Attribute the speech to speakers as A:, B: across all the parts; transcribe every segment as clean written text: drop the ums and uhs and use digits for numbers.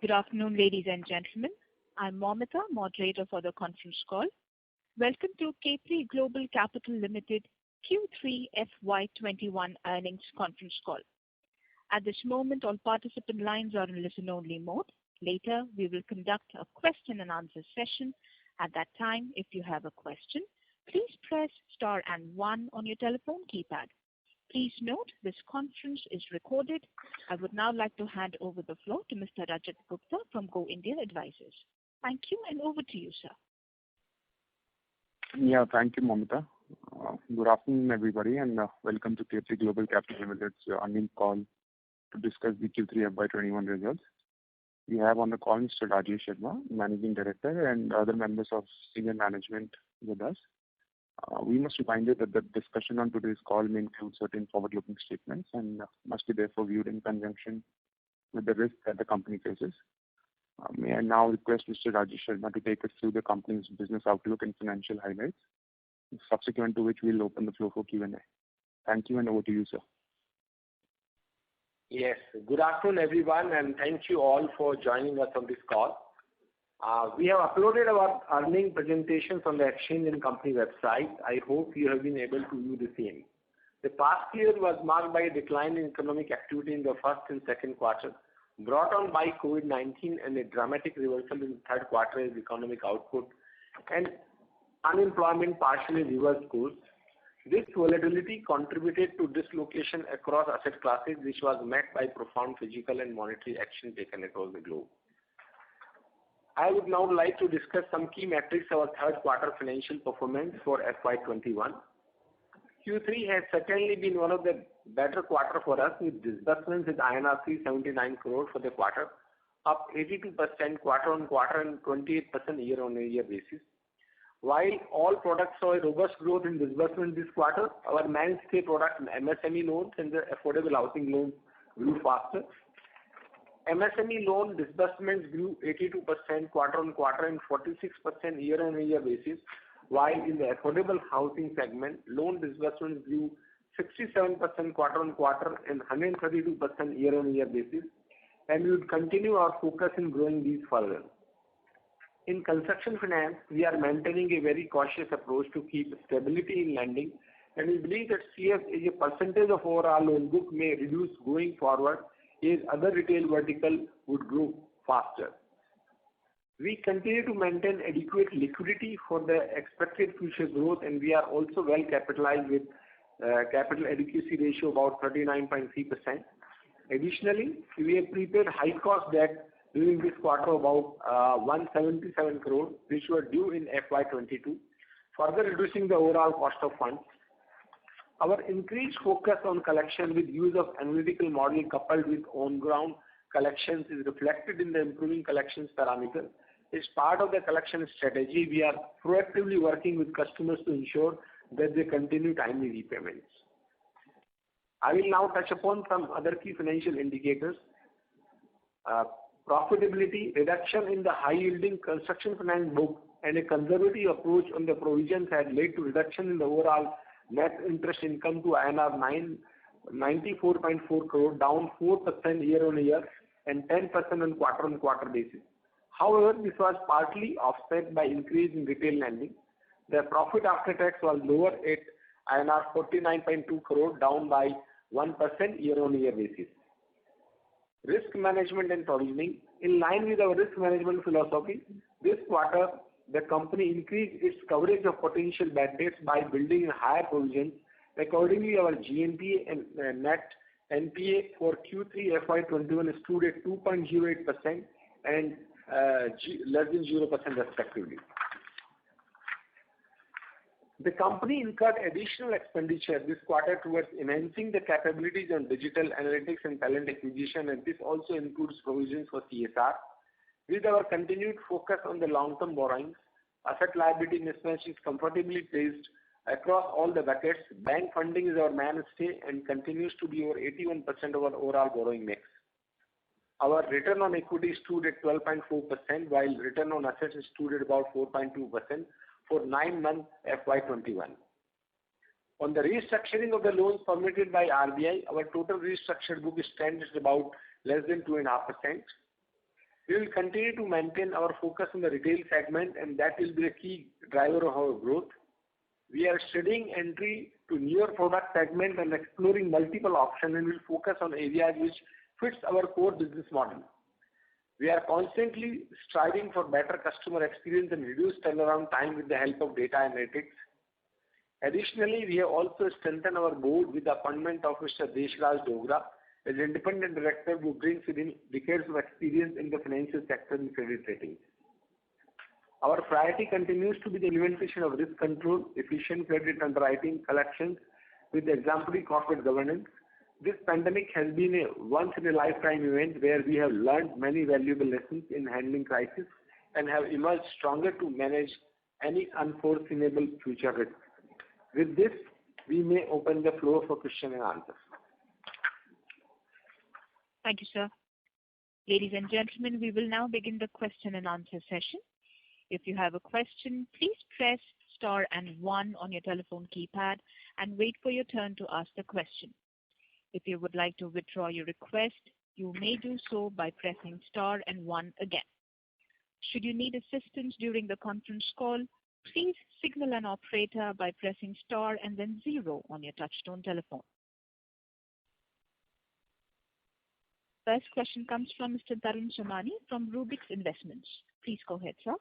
A: Good afternoon, ladies and gentlemen. I'm Momita, moderator for the conference call. Welcome to Capri Global Capital Limited Q3 FY21 earnings conference call. At this moment, all participant lines are in listen-only mode. Later, we will conduct a question and answer session. At that time, if you have a question, please press star and 1 on your telephone keypad. Please note this conference is recorded. I would now like to hand over the floor to Mr. Rajat Gupta from Go India Advisors. Thank you, and over to you, sir.
B: Yeah, thank you, Momita. Good afternoon, everybody, and welcome to Capri Global Capital Limited's earnings call to discuss the Q3 FY21 results. We have on the call Mr. Rajesh Sharma, Managing Director, and other members of senior management with us. We must remind you that the discussion on today's call may include certain forward-looking statements and must be therefore viewed in conjunction with the risk that the company faces. May I now request Mr. Rajesh Sharma to take us through the company's business outlook and financial highlights, subsequent to which we'll open the floor for Q&A. Thank you, and over to you, sir.
C: Yes, good afternoon, everyone, and thank you all for joining us on this call. We have uploaded our earnings presentations on the exchange and company website. I hope you have been able to view the same. The past year was marked by a decline in economic activity in the first and second quarter, brought on by COVID-19 and a dramatic reversal in the third quarter as economic output and unemployment partially reversed course. This volatility contributed to dislocation across asset classes, which was met by profound physical and monetary action taken across the globe. I would now like to discuss some key metrics of our third quarter financial performance for FY21. Q3 has certainly been one of the better quarters for us, with disbursements with INR 379 crore for the quarter, up 82% quarter-on-quarter and 28% year-on-year basis. While all products saw a robust growth in disbursement this quarter, our mainstay product MSME loans and the affordable housing loans grew faster. MSME loan disbursements grew 82% quarter-on-quarter and 46% year-on-year basis, while in the affordable housing segment, loan disbursements grew 67% quarter-on-quarter and 132% year-on-year basis, and we would continue our focus in growing these further. In construction finance, we are maintaining a very cautious approach to keep stability in lending, and we believe that CF as a percentage of overall loan book may reduce going forward as other retail vertical would grow faster. We continue to maintain adequate liquidity for the expected future growth, and we are also well capitalized with capital adequacy ratio about 39.3%. Additionally, we have prepaid high cost debt during this quarter about 177 crore, which were due in FY22, further reducing the overall cost of funds. Our increased focus on collection with use of analytical model coupled with on-ground collections is reflected in the improving collections parameter. As part of the collection strategy, we are proactively working with customers to ensure that they continue timely repayments. I will now touch upon some other key financial indicators. Profitability, reduction in the high-yielding construction finance book, and a conservative approach on the provisions had led to reduction in the overall net interest income to INR 94.4 crore, down 4% year-on-year and 10% on quarter-on-quarter basis. However, this was partly offset by increase in retail lending. The profit after tax was lower at INR 49.2 crore, down by 1% year-on-year basis. Risk management and provisioning. In line with our risk management philosophy, this quarter the company increased its coverage of potential bad debts by building in higher provisions. Accordingly, our GNPA and net NPA for Q3 FY21 stood at 2.08% and less than 0% respectively. The company incurred additional expenditure this quarter towards enhancing the capabilities on digital analytics and talent acquisition, and this also includes provisions for CSR. With our continued focus on the long-term borrowings, asset liability mismatch is comfortably placed across all the buckets. Bank funding is our mainstay and continues to be over 81% of our overall borrowing mix. Our return on equity stood at 12.4%, while return on assets stood at about 4.2% for 9 months FY21. On the restructuring of the loans permitted by RBI, our total restructured book stands at about less than 2.5%. We will continue to maintain our focus on the retail segment, and that will be a key driver of our growth. We are studying entry to newer product segment and exploring multiple options, and will focus on areas which fits our core business model. We are constantly striving for better customer experience and reduced turnaround time with the help of data analytics. Additionally, we have also strengthened our board with the appointment of Mr. Deshraj Dogra as independent director who brings within decades of experience in the financial sector and credit ratings. Our priority continues to be the implementation of risk control, efficient credit underwriting, collections with exemplary corporate governance. This pandemic has been a once-in-a-lifetime event where we have learned many valuable lessons in handling crisis and have emerged stronger to manage any unforeseeable future risks. With this, we may open the floor for question and answers.
A: Thank you, sir. Ladies and gentlemen, we will now begin the question and answer session. If you have a question, please press star and 1 on your telephone keypad and wait for your turn to ask the question. If you would like to withdraw your request, you may do so by pressing star and 1 again. Should you need assistance during the conference call, please signal an operator by pressing star and then 0 on your touchtone telephone. First question comes from Mr. Tarun Samani from Rubik's Investments. Please go ahead, sir.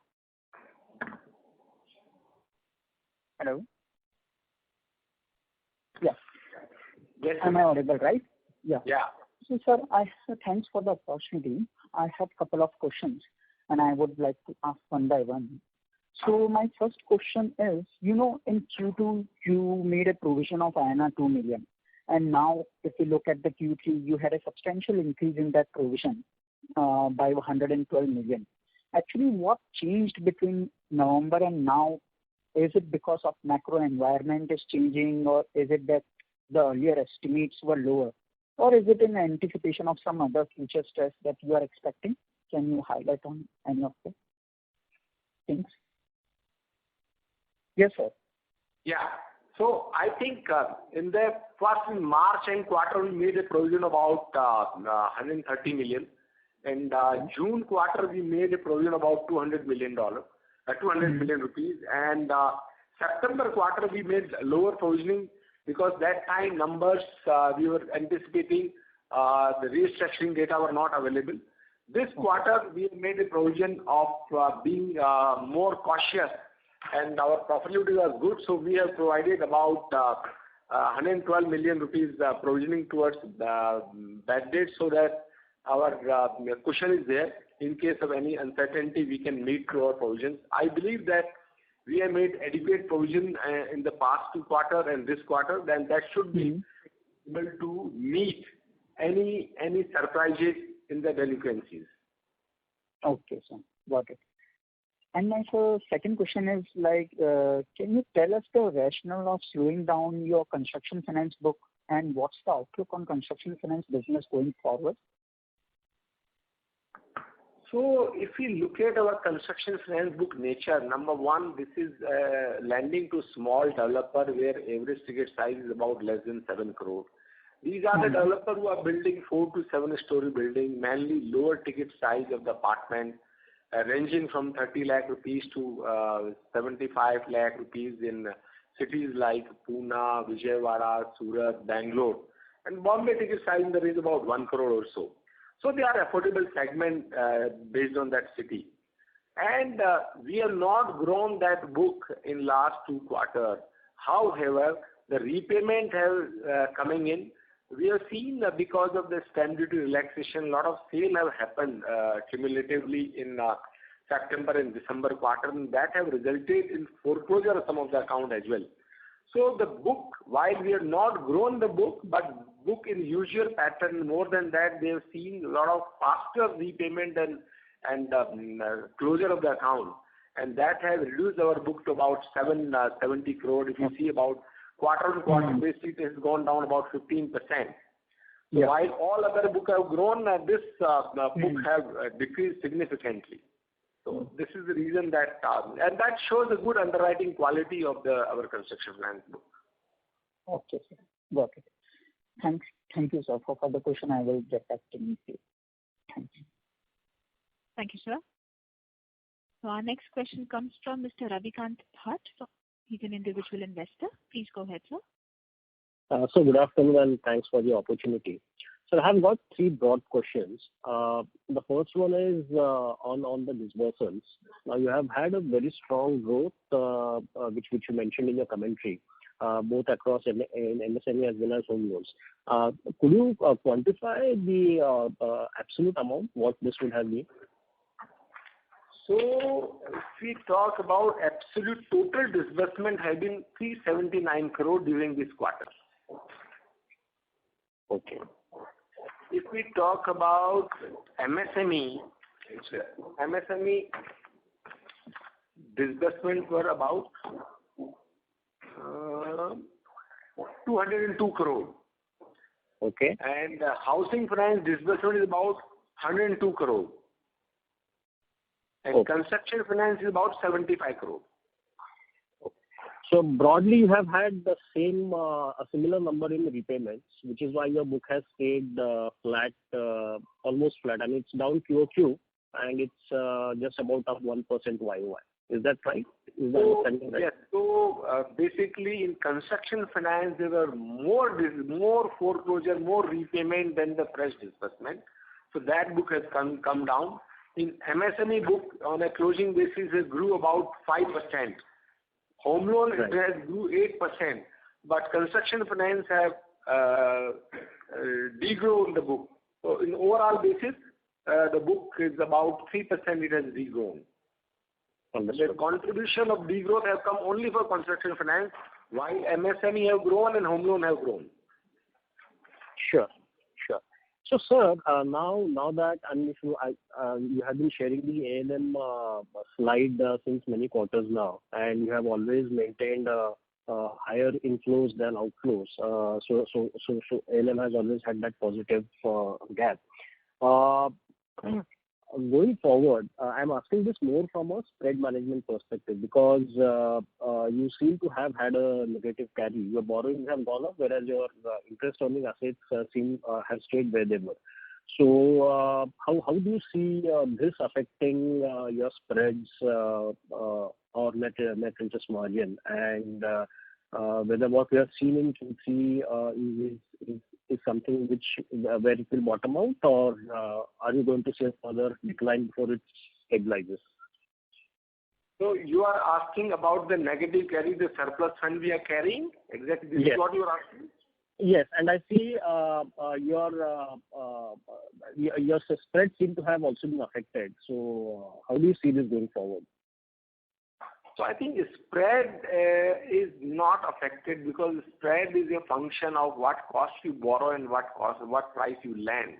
D: Hello. Yeah.
C: Yes.
D: Am I audible, right? Yeah.
C: Yeah.
D: So, sir, thanks for the opportunity. I have a couple of questions, and I would like to ask one by one. So, my first question is, in Q2, you made a provision of INR 2 million. And now, if you look at the Q3, you had a substantial increase in that provision by 112 million. Actually, what changed between November and now? Is it because of macro environment is changing, or is it that the earlier estimates were lower? Or is it in anticipation of some other future stress that you are expecting? Can you highlight on any of the things? Yes, sir.
C: Yeah. So I think in March end quarter, we made a provision about 130 million. And June quarter, we made a provision about $200 million rupees. And September quarter, we made lower provisioning because that time numbers we were anticipating the restructuring data were not available. This quarter, we made a provision of being more cautious, and our profitability was good, so we have provided about 112 million rupees provisioning towards bad debt, so that our cushion is there. In case of any uncertainty, we can meet through our provisions. I believe that we have made adequate provision in the past 2 quarters and this quarter, then that should be able to meet any surprises in the delinquencies.
D: Okay, sir. Got it. And my second question is can you tell us the rationale of slowing down your construction finance book, and what's the outlook on construction finance business going forward?
C: So if we look at our construction finance book nature, number one, this is lending to small developer where average ticket size is about less than 7 crore. These are the developers who are building 4 to 7 story building, mainly lower ticket size of the apartment, ranging from 30 lakh rupees to 75 lakh rupees in cities like Pune, Vijayawada, Surat, Bangalore. And Bombay ticket size in the range about 1 crore or so. So they are affordable segment based on that city. And we have not grown that book in last 2 quarters. However, the repayment has coming in. We have seen that because of the stamp duty relaxation, a lot of sale have happened cumulatively in September and December quarter, and that have resulted in foreclosure of some of the account as well. So the book, while we have not grown the book, but book in usual pattern, more than that, they have seen a lot of faster repayment and closure of the account. And that has reduced our book to about 770 crore. If you see about quarter-on-quarter basis, it has gone down about 15%.
D: Yeah.
C: While all other books have grown, this book have decreased significantly. So this is the reason that, and that shows a good underwriting quality of our construction finance book.
D: Okay, sir. Got it. Thank you, sir. For further question, I will get back to you. Thank you.
A: Thank you, sir. So our next question comes from Mr. Ravikant Bhatt. He's an individual investor. Please go ahead, sir.
E: So good afternoon and thanks for the opportunity. So I have got three broad questions. The first one is on the disbursements. Now you have had a very strong growth, which you mentioned in your commentary, both across in MSME as well as home loans. Could you quantify the absolute amount, what this would have been?
C: So if we talk about absolute total disbursement has been 379 crore during this quarter.
E: Okay.
C: If we talk about MSME disbursements were about 202 crore.
E: Okay.
C: And housing finance disbursement is about 102 crore. And construction finance is about 75 crore.
E: So broadly, you have had the same, a similar number in repayments, which is why your book has stayed flat, almost flat. I mean, it's down QOQ, and it's just about up 1% YOY. Is that right? Is that understanding right?
C: Yes. So basically, in construction finance, there were more foreclosure, more repayment than the fresh disbursement. So that book has come down. In MSME book, on a closing basis, it grew about 5%. Home loan
E: Right.
C: It has grew 8%, but construction finance have degrown the book. So in overall basis, the book is about 3%. It has degrown.
E: Understood.
C: The contribution of degrowth have come only for construction finance, while MSME have grown and home loan have grown.
E: Sure. So, sir, now that if you have been sharing the ALM slide since many quarters now, and you have always maintained higher inflows than outflows. So ALM has always had that positive gap. Going forward, I'm asking this more from a spread management perspective because you seem to have had a negative carry. Your borrowings have gone up, whereas your interest earning assets have stayed where they were. So how do you see this affecting your spreads or net interest margin, and whether what we have seen in Q3 is something where it will bottom out, or are you going to see a further decline before it stabilizes?
C: So you are asking about the negative carry, the surplus fund we are carrying? Exactly, this is what you are asking?
E: Yes, and I see your spreads seem to have also been affected. So how do you see this going forward?
C: So I think the spread is not affected because spread is a function of what cost you borrow and what price you lend.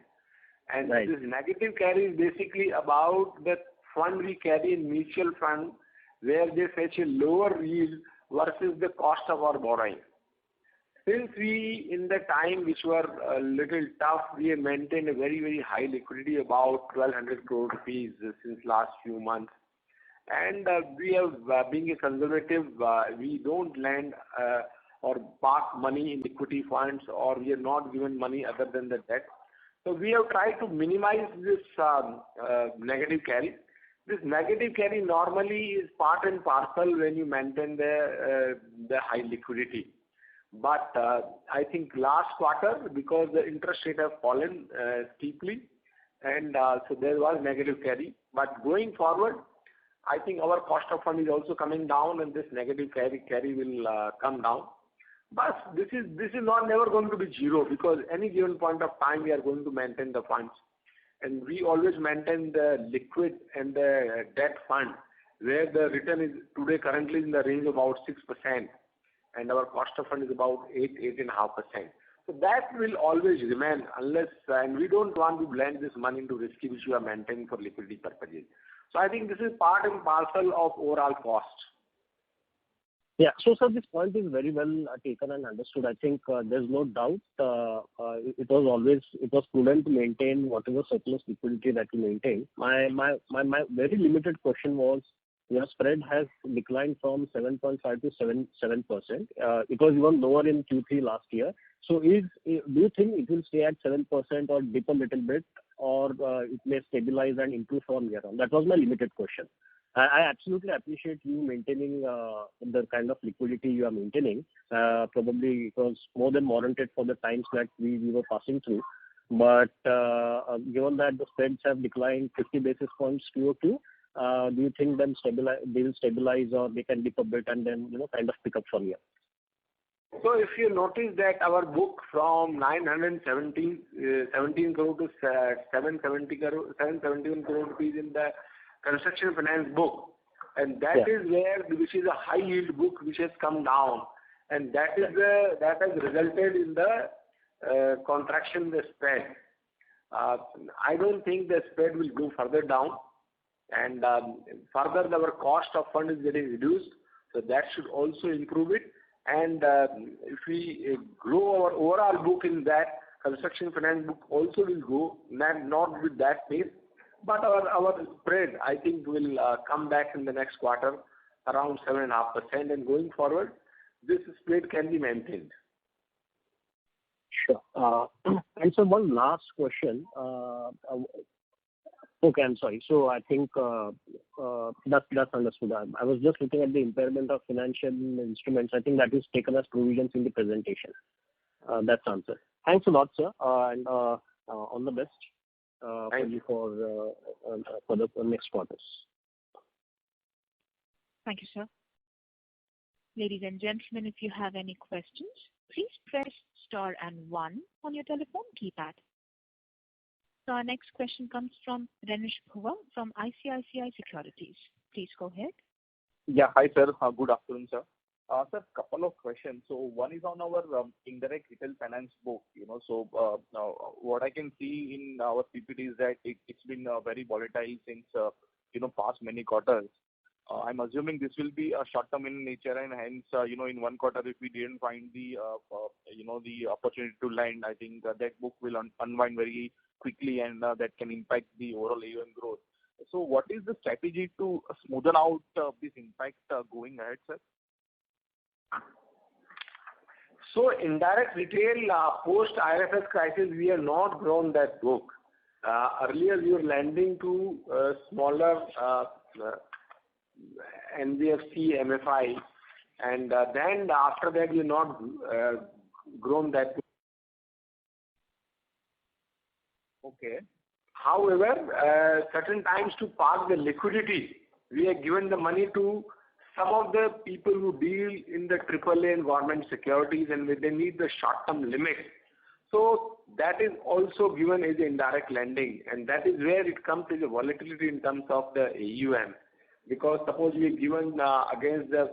C: And
E: Right.
C: This negative carry is basically about the fund we carry in mutual fund where they fetch a lower yield versus the cost of our borrowing. Since we, in the time which were a little tough, we have maintained a very, very high liquidity, about 1,200 crore rupees since last few months. And we have, being a conservative, we don't lend or park money in equity funds, or we are not given money other than the debt. So we have tried to minimize this negative carry. This negative carry normally is part and parcel when you maintain the high liquidity. But I think last quarter, because the interest rate have fallen steeply, and so there was negative carry. But going forward, I think our cost of fund is also coming down, and this negative carry will come down. But this is not never going to be zero, because any given point of time we are going to maintain the funds, and we always maintain the liquid and the debt fund, where the return is today currently in the range of about 6%, and our cost of fund is about 8.5%. So that will always remain unless, and we don't want to blend this money into risky which we are maintaining for liquidity purposes. So I think this is part and parcel of overall cost.
E: Yeah. So, sir, this point is very well taken and understood. I think there's no doubt it was prudent to maintain whatever surplus liquidity that you maintain. My very limited question was, your spread has declined from 7.5 to 7%. It was even lower in Q3 last year. So do you think it will stay at 7% or dip a little bit or it may stabilize and improve from here on? That was my limited question. I absolutely appreciate you maintaining the kind of liquidity you are maintaining. Probably it was more than warranted for the times that we were passing through. But given that the spreads have declined 50 basis points QOQ, do you think they will stabilize or they can dip a bit and then kind of pick up from here?
C: So if you notice that our book from 917 crore to 771 crore rupees in the construction finance book, and that is where, which is a high yield book which has come down, and that has resulted in the contraction in the spread. I don't think the spread will go further down, and further our cost of fund is getting reduced, so that should also improve it. And if we grow our overall book in that, construction finance book also will grow, not with that pace, but our spread, I think, will come back in the next quarter around 7.5%, and going forward, this spread can be maintained.
E: Sure. And so one last question. Okay, I'm sorry. So I think that's understood. I was just looking at the impairment of financial instruments. I think that is taken as provisions in the presentation. That's answered. Thanks a lot, sir, and all the best for you for the next quarters.
A: Thank you, sir. Ladies and gentlemen, if you have any questions, please press star and 1 on your telephone keypad. So our next question comes from Renish Bhuva from ICICI Securities. Please go ahead.
F: Yeah, hi sir. Good afternoon, sir. Sir, couple of questions. So one is on our indirect retail finance book. So what I can see in our PPT is that it's been very volatile since past many quarters. I'm assuming this will be short-term in nature, and hence in one quarter if we didn't find the the opportunity to lend, I think that book will unwind very quickly, and that can impact the overall AUM growth. So what is the strategy to smoothen out this impact going ahead, sir?
C: So indirect retail post IFS crisis, we have not grown that book. Earlier we were lending to smaller NBFC, MFI, and then after that we have not grown that book.
F: Okay.
C: However, certain times to park the liquidity, we have given the money to some of the people who deal in the AAA and government securities, and they need the short-term limit. So that is also given as indirect lending, and that is where it comes as a volatility in terms of the AUM. Because suppose we have given against the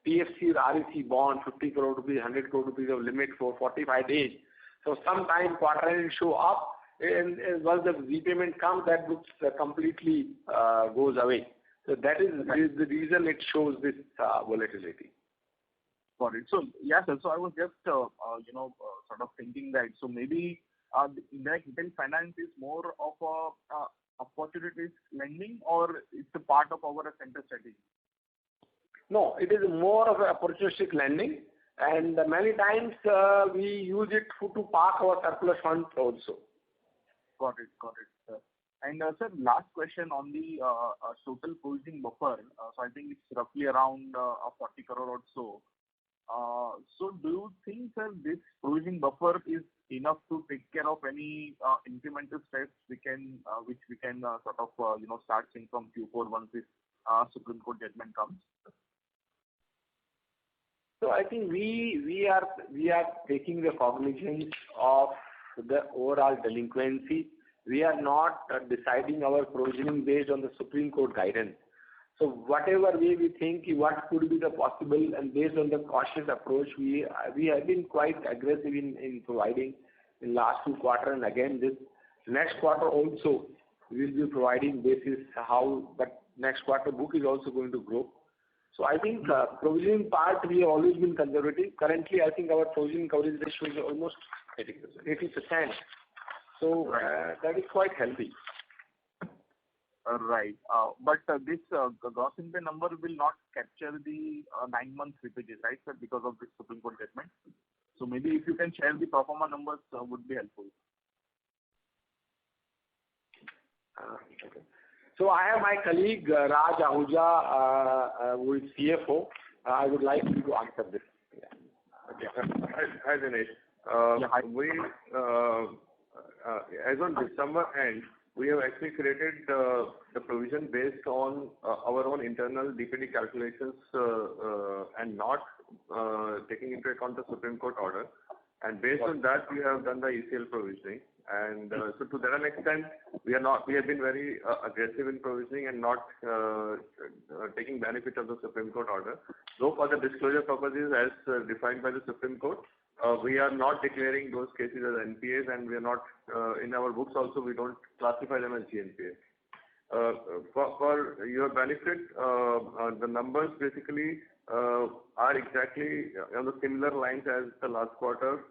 C: PFC or REC bond 50 crore rupees, 100 crore rupees of limit for 45 days. So sometime quarter end show up, and once the repayment comes, that book completely goes away. So that is the reason it shows this volatility.
F: Got it. So yes, sir. So I was just sort of thinking that so maybe the indirect retail finance is more of a opportunities lending, or it's a part of our center strategy?
C: No, it is more of an opportunistic lending, and many times we use it to park our surplus funds also.
F: Got it, sir. And sir, last question on the total provisioning buffer. So I think it's roughly around 40 crore or so. So do you think, sir, this provisioning buffer is enough to take care of any incremental steps which we can sort of start seeing from Q4 once this Supreme Court judgment comes?
C: So I think we are taking the cognizance of the overall delinquency. We are not deciding our provisioning based on the Supreme Court guidance. So whatever way we think what could be the possible, and based on the cautious approach, we have been quite aggressive in providing in last 2 quarters, and again this next quarter also we will be providing basis how, but next quarter book is also going to grow. So I think provisioning part we have always been conservative. Currently I think our provisioning coverage ratio is almost 80%. So that is quite healthy.
F: Right. But this gross NPA number will not capture the 9-month slippages, right, sir, because of this Supreme Court judgment? So maybe if you can share the pro forma numbers would be helpful.
C: Okay. So I have my colleague Raj Ahuja, who is CFO. I would like you to answer this.
G: Okay. Hi, Dinesh. We, as on December end, we have actually created the provision based on our own internal DPD calculations and not taking into account the Supreme Court order. And based on that, we have done the ECL provisioning. And so to that extent, we have been very aggressive in provisioning and not taking benefit of the Supreme Court order. Though for the disclosure purposes as defined by the Supreme Court, we are not declaring those cases as NPAs, and we are not, in our books also, we don't classify them as GNPA. For your benefit, the numbers basically are exactly on the similar lines as the last quarter.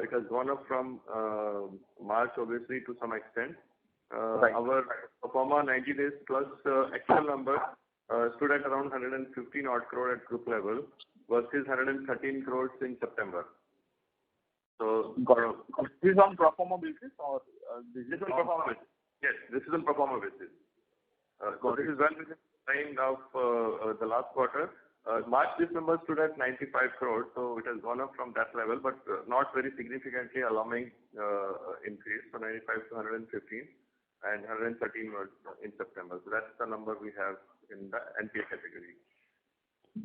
G: It has gone up from March, obviously, to some extent.
F: Right.
G: Our pro forma 90 days plus actual number stood at around 115 odd crore at group level versus 113 crores in September. So,
F: This is on pro forma basis or
G: this is on pro forma basis? Yes, this is on pro forma basis. So this is well within the line of the last quarter. March, this number stood at 95 crores, so it has gone up from that level, but not very significantly alarming increase. So 95 to 115 and 113 was in September. So that's the number we have in the NPA category.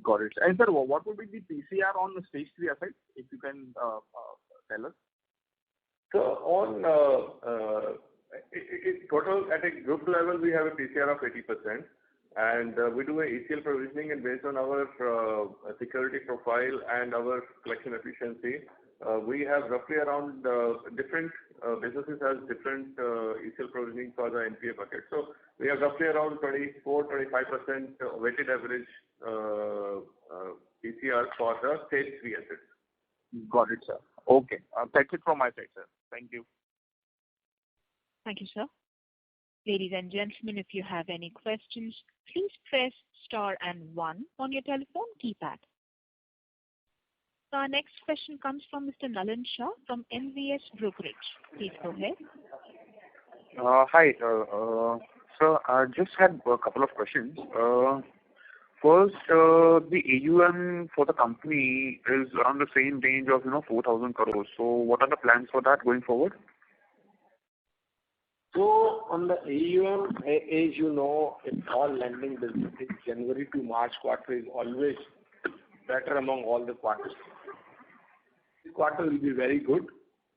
F: Got it. And sir, what would be the PCR on the stage 3 assets, if you can tell us?
G: So on total at a group level, we have a PCR of 80%. And we do a ECL provisioning, and based on our security profile and our collection efficiency, we have roughly around different businesses has different ECL provisioning for the NPA bucket. So we have roughly around 24-25% weighted average PCR for the stage 3 assets.
F: Got it, sir. Okay. That's it from my side, sir. Thank you.
A: Thank you, sir. Ladies and gentlemen, if you have any questions, please press star and 1 on your telephone keypad. So our next question comes from Mr. Nalan Shah from NVS Brokerage. Please go ahead.
B: Hi, sir. I just had a couple of questions. First, the AUM for the company is around the same range of 4,000 crores. So what are the plans for that going forward?
C: So on the AUM, as you know, in all lending businesses, January to March quarter is always better among all the quarters. This quarter will be very good,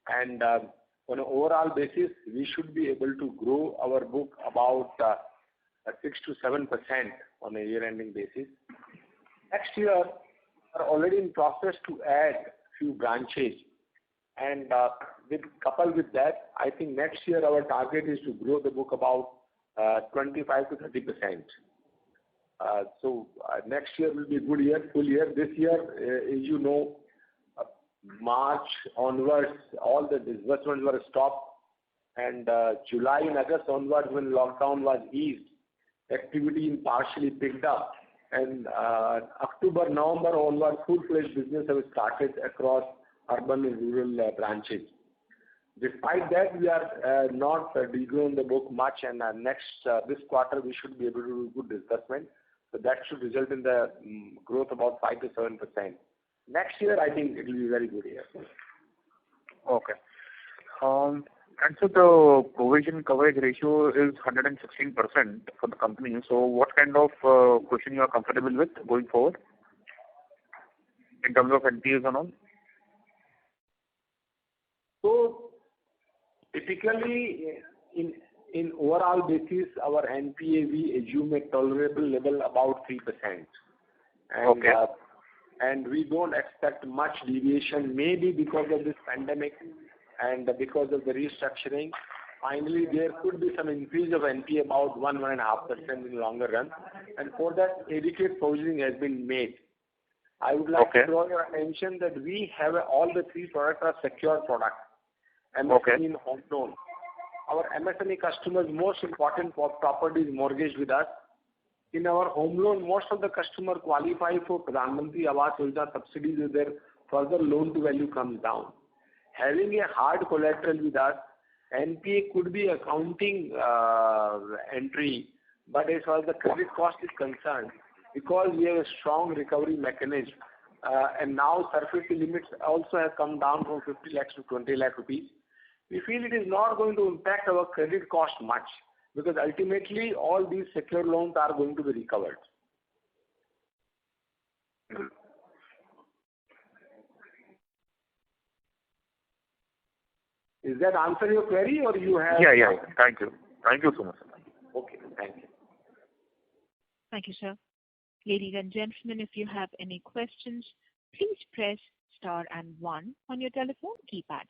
C: and on an overall basis, we should be able to grow our book about 6 to 7% on a year-ending basis. Next year, we are already in process to add few branches, and coupled with that, I think next year our target is to grow the book about 25 to 30%. So next year will be a good year, full year. This year, as you know, March onwards, all the disbursements were stopped, and July and August onwards, when lockdown was eased, activity partially picked up, and October, November onwards, full-fledged business has started across urban and rural branches. Despite that, we are not degrowing the book much, and this quarter we should be able to do good disbursement. So that should result in the growth about 5 to 7%. Next year, I think it will be a very good year.
B: Okay. And so the provision coverage ratio is 116% for the company. So what kind of cushion you are comfortable with going forward in terms of NPAs and all?
C: So typically, in overall basis, our NPA we assume a tolerable level about 3%. And,
B: okay.
C: And we don't expect much deviation, maybe because of this pandemic and because of the restructuring. Finally, there could be some increase of NPA about 1.5% in longer run, and for that, adequate provisioning has been made. I would like to draw your attention that we have all the 3 products are secured products. MSME in home loan. Our MSME customers' most important property is mortgaged with us. In our home loan, most of the customers qualify for Pradhan Mantri Awas Yojana subsidies, with their further loan to value comes down. Having a hard collateral with us, NPA could be accounting entry, but as far as the credit cost is concerned, because we have a strong recovery mechanism, and now surface limits also have come down from 50 lakhs to 20 lakh rupees, we feel it is not going to impact our credit cost much, because ultimately all these secured loans are going to be recovered. Is that answer your query, or you have?
F: Yeah. Thank you. Thank you so much.
C: Okay, thank you.
A: Thank you, sir. Ladies and gentlemen, if you have any questions, please press star and 1 on your telephone keypad.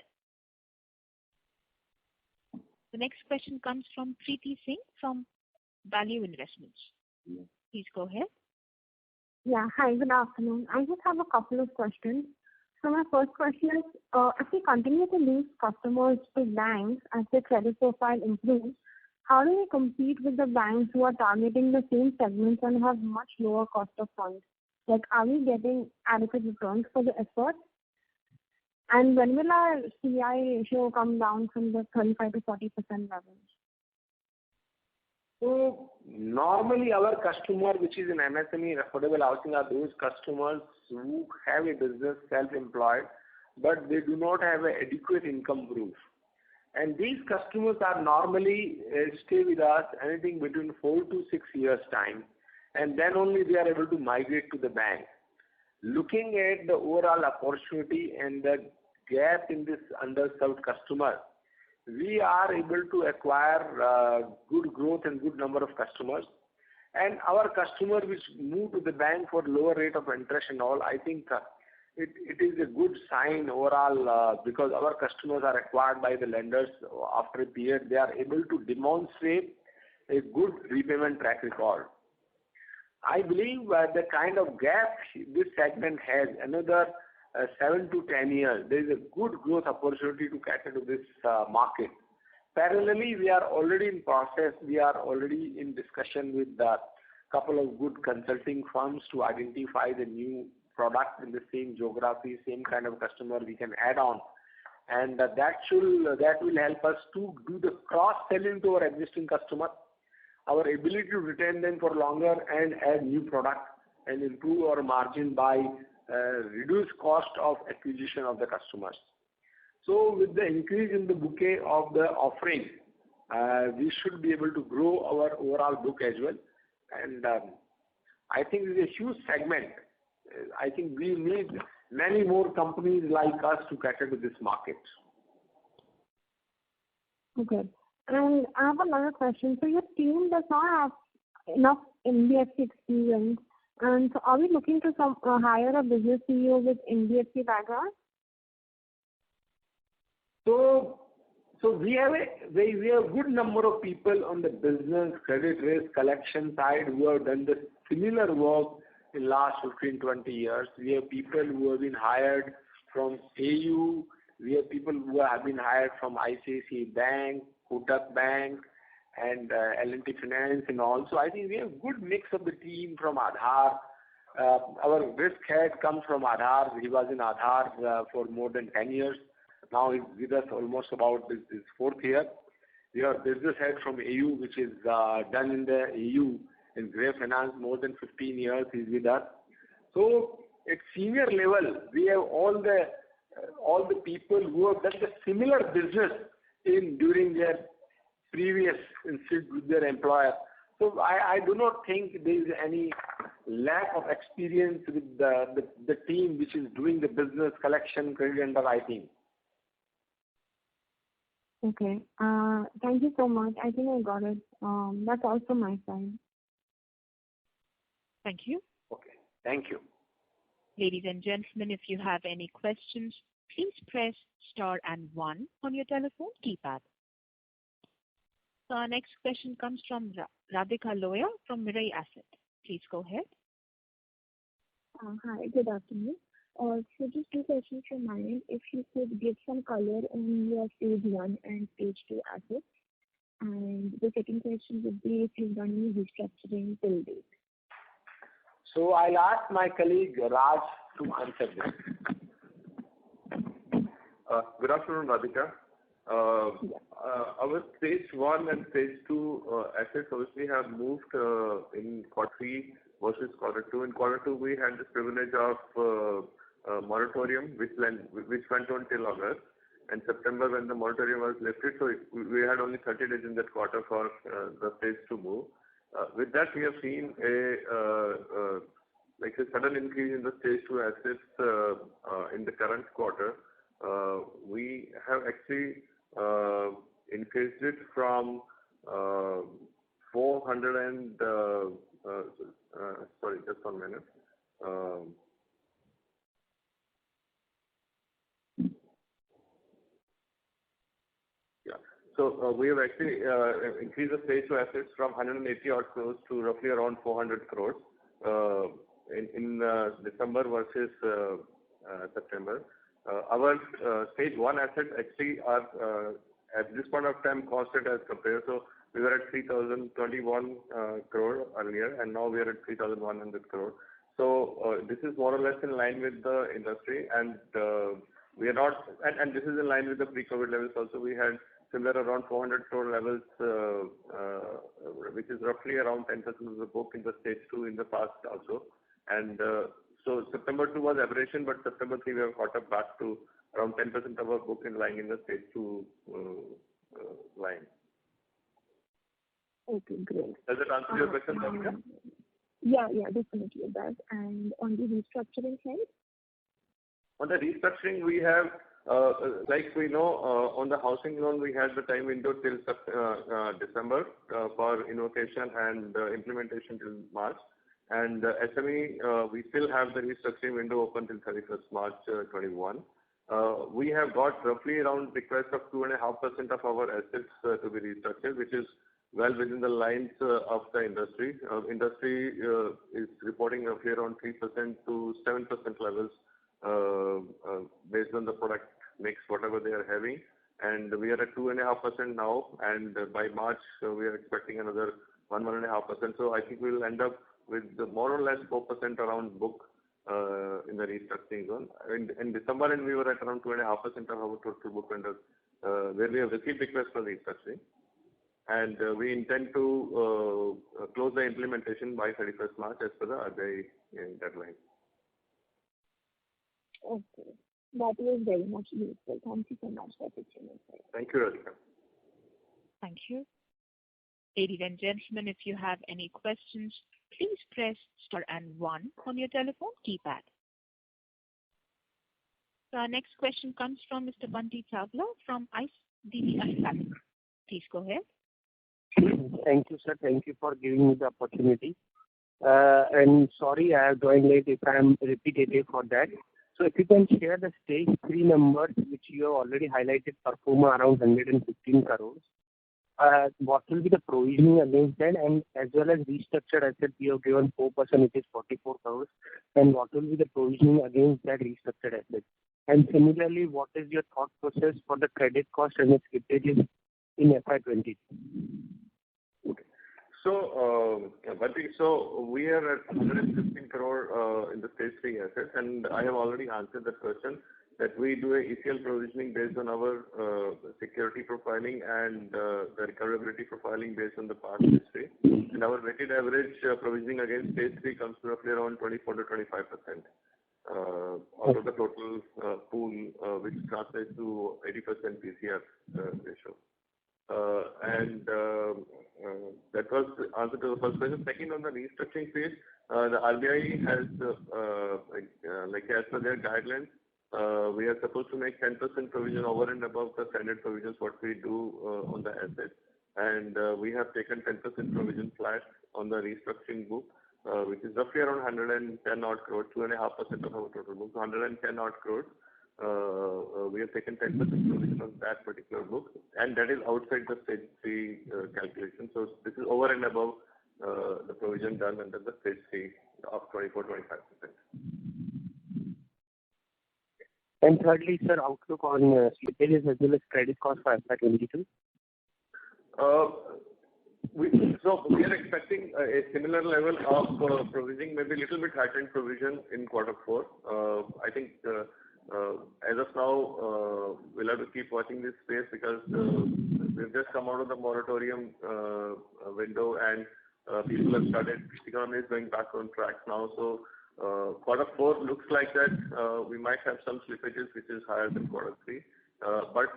A: The next question comes from Preeti Singh from Value Investments. Please go ahead.
H: Yeah, hi, good afternoon. I just have a couple of questions. So my first question is, if we continue to lose customers to banks as their credit profile improves, how do we compete with the banks who are targeting the same segments and have much lower cost of funds? Like, are we getting adequate returns for the effort? And when will our CI ratio come down from the 35 to 40% levels?
C: So normally our customer, which is in MSME affordable housing, are those customers who have a business, self-employed, but they do not have an adequate income proof. And these customers are normally stay with us anything between 4 to 6 years time, and then only they are able to migrate to the bank. Looking at the overall opportunity and the gap in this underserved customer, we are able to acquire good growth and good number of customers. And our customer which move to the bank for lower rate of interest and all, I think it is a good sign overall because our customers are acquired by the lenders after a period. They are able to demonstrate a good repayment track record. I believe the kind of gap this segment has, another 7 to 10 years, there is a good growth opportunity to cater to this market. Parallelly, we are already in process. We are already in discussion with a couple of good consulting firms to identify the new product in the same geography, same kind of customer we can add on. And that will help us to do the cross-selling to our existing customer, our ability to retain them for longer and add new product and improve our margin by reduce cost of acquisition of the customers. So with the increase in the bouquet of the offering, we should be able to grow our overall book as well. And I think it is a huge segment. I think we need many more companies like us to cater to this market.
H: Okay. And I have another question. So your team does not have enough NBFC experience. And so are we looking to hire a business CEO with NBFC background?
C: So we have a good number of people on the business, credit risk, collection side who have done the similar work in last 15, 20 years. We have people who have been hired from AU. We have people who have been hired from ICICI Bank, Kotak Bank, and L&T Finance and all. So I think we have good mix of the team from Aadhar. Our risk head comes from Aadhar. He was in Aadhar for more than 10 years. Now he's with us almost about this 4th year. We have business head from AU, which is done in the AU in Grey Finance more than 15 years. He's with us. So at senior level, we have all the people who have done the similar business during their previous instance with their employer. So I do not think there is any lack of experience with the team which is doing the business collection, credit underwriting.
H: Okay. Thank you so much. I think I got it. That's all from my side.
A: Thank you.
C: Okay. Thank you.
A: Ladies and gentlemen, if you have any questions, please press star and 1 on your telephone keypad. So our next question comes from Radhika Loya from Mirae Asset. Please go ahead.
H: Hi, good afternoon. So just 2 questions from my end. If you could give some color on your stage 1 and stage 2 assets. And the second question would be if you've done any restructuring till date.
C: So I'll ask my colleague Raj to answer this.
G: Good afternoon, Radhika. Our stage 1 and stage 2 assets obviously have moved in quarter 3 versus quarter 2. In quarter 2, we had the privilege of moratorium, which went on till August. And September, when the moratorium was lifted, so we had only 30 days in that quarter for the stage to move. With that, we have seen a sudden increase in the stage 2 assets in the current quarter. We have actually increased it from 400 and sorry, just 1 minute. So we have actually increased the stage 2 assets from 180 odd crores to roughly around 400 crores in December versus September. Our stage 1 assets actually are at this point of time constant as compared. So we were at 3,021 crore earlier, and now we are at 3,100 crore. So this is more or less in line with the industry, and we are not, and this is in line with the pre-COVID levels also. We had similar around 400 crore levels, which is roughly around 10% of the book in the stage 2 in the past also. And so September 2 was aberration, but September 3 we have caught up back to around 10% of our book in lying in the stage 2 line.
H: Okay, great.
G: Does that answer your question, Monica?
H: Yeah, definitely it does. And on the restructuring side?
G: On the restructuring, we have, like we know, on the housing loan, we had the time window till December for invocation and implementation till March. And SME, we still have the restructuring window open till 31st March 21. We have got roughly around request of 2.5% of our assets to be restructured, which is well within the lines of the industry. Industry is reporting roughly around 3% to 7% levels based on the product mix, whatever they are having. And we are at 2.5% now, and by March we are expecting another 1.5%. So I think we will end up with more or less 4% around book in the restructuring zone. In December, and we were at around 2.5% of our total book under where we have received requests for restructuring. And we intend to close the implementation by 31st March as per the RBI deadline.
H: Okay. That was very much useful. Thank you so much for teaching us.
G: Thank you, Radhika.
A: Thank you. Ladies and gentlemen, if you have any questions, please press star and 1 on your telephone keypad. So our next question comes from Mr. Bunty Chawla from ICICI Bank. Please go ahead.
E: Thank you, sir. Thank you for giving me the opportunity. And sorry, I have joined late if I am repetitive for that. So if you can share the stage 3 numbers, which you have already highlighted, perform around 115 crores. What will be the provisioning against that, and as well as restructured assets you have given 4%, which is 44 crores, and what will be the provisioning against that restructured asset? And similarly, what is your thought process for the credit cost and its slippages in FY20?
G: So, Bunty, so we are at 115 crore in the stage 3 assets, and I have already answered that question, that we do a ECL provisioning based on our security profiling and the recoverability profiling based on the past history. And our weighted average provisioning against stage 3 comes to roughly around 24 to 25% out of the total pool, which translates to 80% PCR ratio. That was the answer to the first question. Second, on the restructuring phase, the RBI has, as per their guidelines, we are supposed to make 10% provision over and above the standard provisions what we do on the assets. And we have taken 10% provision flat on the restructuring book, which is roughly around 110 odd crores, 2.5% of our total book, 110 odd crores. We have taken 10% provision on that particular book, and that is outside the stage 3 calculation. So this is over and above the provision done under the stage 3 of 24-25%.
E: And thirdly, sir, outlook on slippages as well as credit cost for FY22?
G: So we are expecting a similar level of provisioning, maybe a little bit heightened provision in quarter 4. I think As of now, we'll have to keep watching this space because we've just come out of the moratorium window and people have started, economy is going back on track now. So quarter 4 looks like that we might have some slippages which is higher than quarter 3. But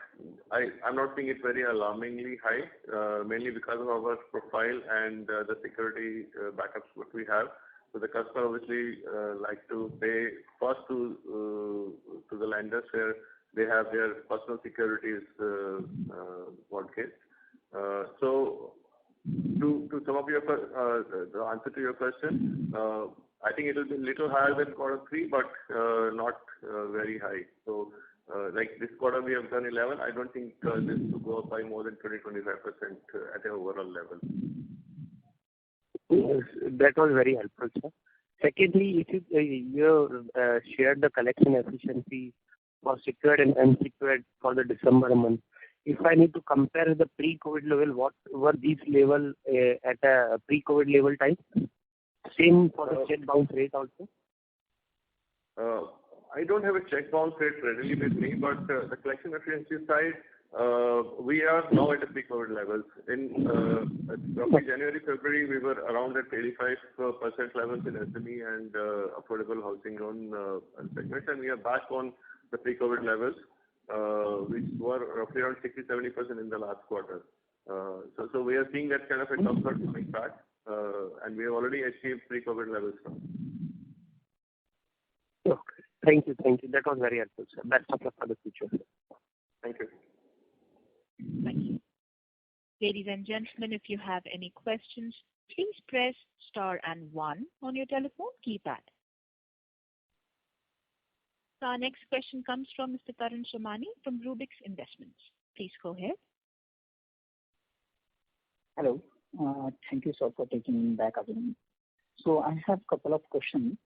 G: I'm not seeing it very alarmingly high, mainly because of our profile and the security backups what we have. So the customer obviously like to pay first to the lenders where they have their personal securities mortgaged. So to some of your the answer to your question, I think it will be a little higher than quarter 3, but not very high. So like this quarter we have done 11. I don't think this will go up by more than 20-25% at an overall level.
I: Yes, that was very helpful, sir. Secondly, if you shared the collection efficiency for secured and unsecured for the December month. If I need to compare the pre-COVID level, what were these level at a pre-COVID level time? Same for the check bounce rate also?
G: I don't have a check bounce rate readily with me, but the collection efficiency side, we are now at the pre-COVID levels. In roughly January, February, we were around at 85% levels in SME and affordable housing loan segments, and we are back on the pre-COVID levels, which were roughly around 60-70% in the last quarter. So we are seeing that kind of a comfort coming back, and we have already achieved pre-COVID levels now.
I: Okay. Thank you. That was very helpful, sir. Best of luck for the future.
G: Thank you.
A: Thank you. Ladies and gentlemen, if you have any questions, please press star and 1 on your telephone keypad. So our next question comes from Mr. Karan Somani from Rubik's Investments. Please go ahead.
D: Hello. Thank you, sir, for taking me back again. So I have a couple of questions.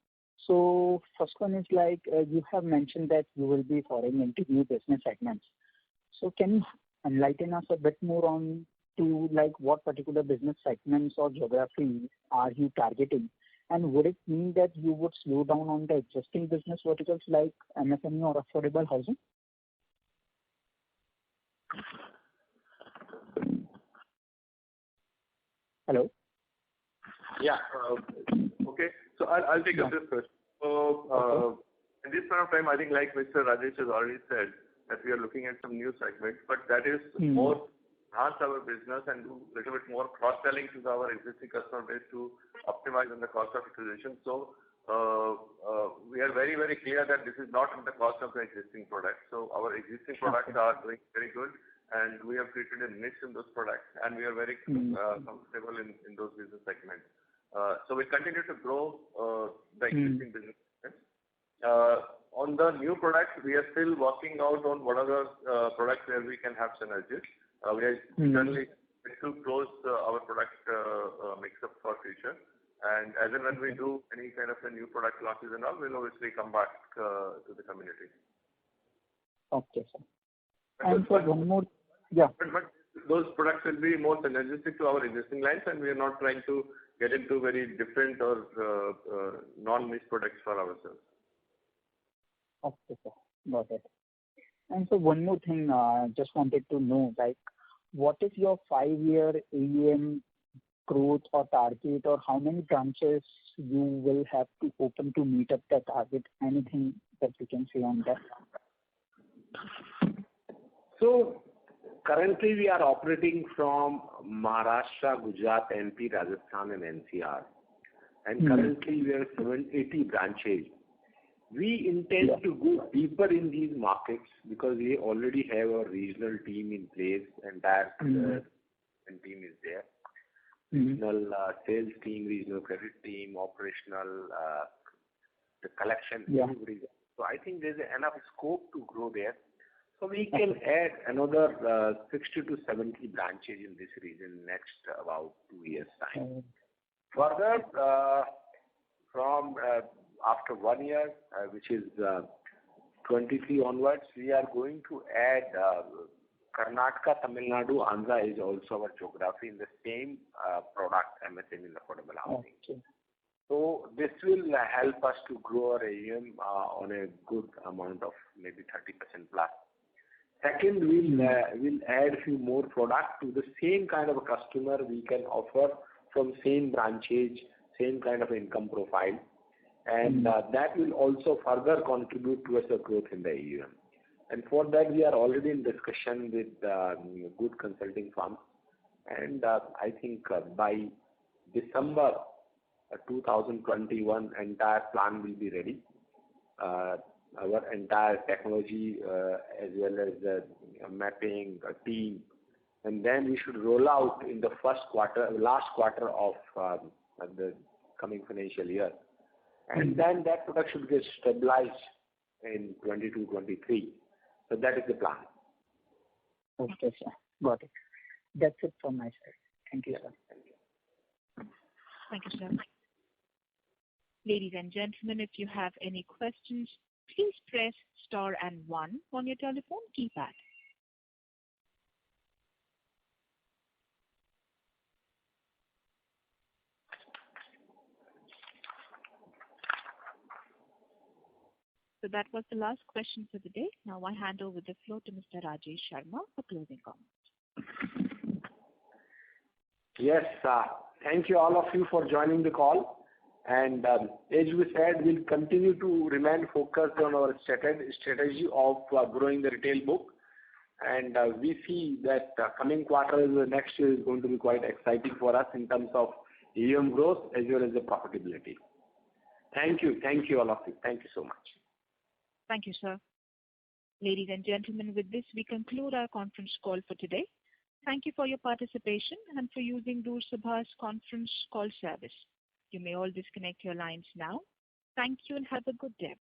D: So first one is like you have mentioned that you will be foraying into new business segments. So can you enlighten us a bit more on to like what particular business segments or geography are you targeting? And would it mean that you would slow down on the existing business verticals like MSME or affordable housing? Hello?
G: Yeah. Okay. So I'll take up this first. So at this point of time, I think like Mr. Rajesh has already said that we are looking at some new segments, but that is more enhance our business and do a little bit more cross-selling to our existing customer base to optimize on the cost of acquisition. So we are very, very clear that this is not at the cost of the existing products. So our existing products are doing very good, and we have created a niche in those products, and we are very comfortable in those business segments. So we continue to grow the existing business segments. On the new products, we are still working out on what are the products where we can have synergies. We are certainly to close our product mix-up for future. And as and when we do any kind of a new product launches and all, we'll obviously come back to the community.
D: Okay, sir. And for one more, yeah.
G: But those products will be more synergistic to our existing lines, and we are not trying to get into very different or non-niche products for ourselves.
D: Okay, sir. Got it. And so one more thing, just wanted to know, like, what is your 5-year AUM growth or target, or how many branches you will have to open to meet up that target? Anything that you can say on that?
C: So currently we are operating from Maharashtra, Gujarat, MP, Rajasthan and NCR. And currently we have 780 branches. We intend to go deeper in these markets because we already have a regional team in place, and that team is there. Regional sales team, regional credit team, operational, the collection team. So I think there's enough scope to grow there. So we can add another 60 to 70 branches in this region next about 2 years' time. Further, from after 1 year, which is 23 onwards, we are going to add Karnataka, Tamil Nadu, Andhra is also our geography in the same product, MSME in affordable housing. So this will help us to grow our AUM on a good amount of maybe 30% plus. Second, we'll add few more products to the same kind of a customer we can offer from same branches, same kind of income profile, and that will also further contribute towards the growth in the AUM. And for that, we are already in discussion with good consulting firms, and I think by December 2021, entire plan will be ready. Our entire technology as well as the mapping team, and then we should roll out in the last quarter of the coming financial year, and then that product should get stabilized in 22-23. So that is the plan.
D: Okay, sir. Got it. That's it from my side. Thank you, sir.
A: Thank you, sir. Ladies and gentlemen, if you have any questions, please press star and 1 on your telephone keypad. So that was the last question for the day. Now I hand over the floor to Mr. Rajesh Sharma for closing comments.
C: Yes, thank you all of you for joining the call. And as we said, we'll continue to remain focused on our strategy of growing the retail book. And we see that coming quarter, next year is going to be quite exciting for us in terms of AUM growth as well as the profitability. Thank you all of you. Thank you so much.
A: Thank you, sir. Ladies and gentlemen, with this, we conclude our conference call for today. Thank you for your participation and for using Doorsabha's conference call service. You may all disconnect your lines now. Thank you and have a good day.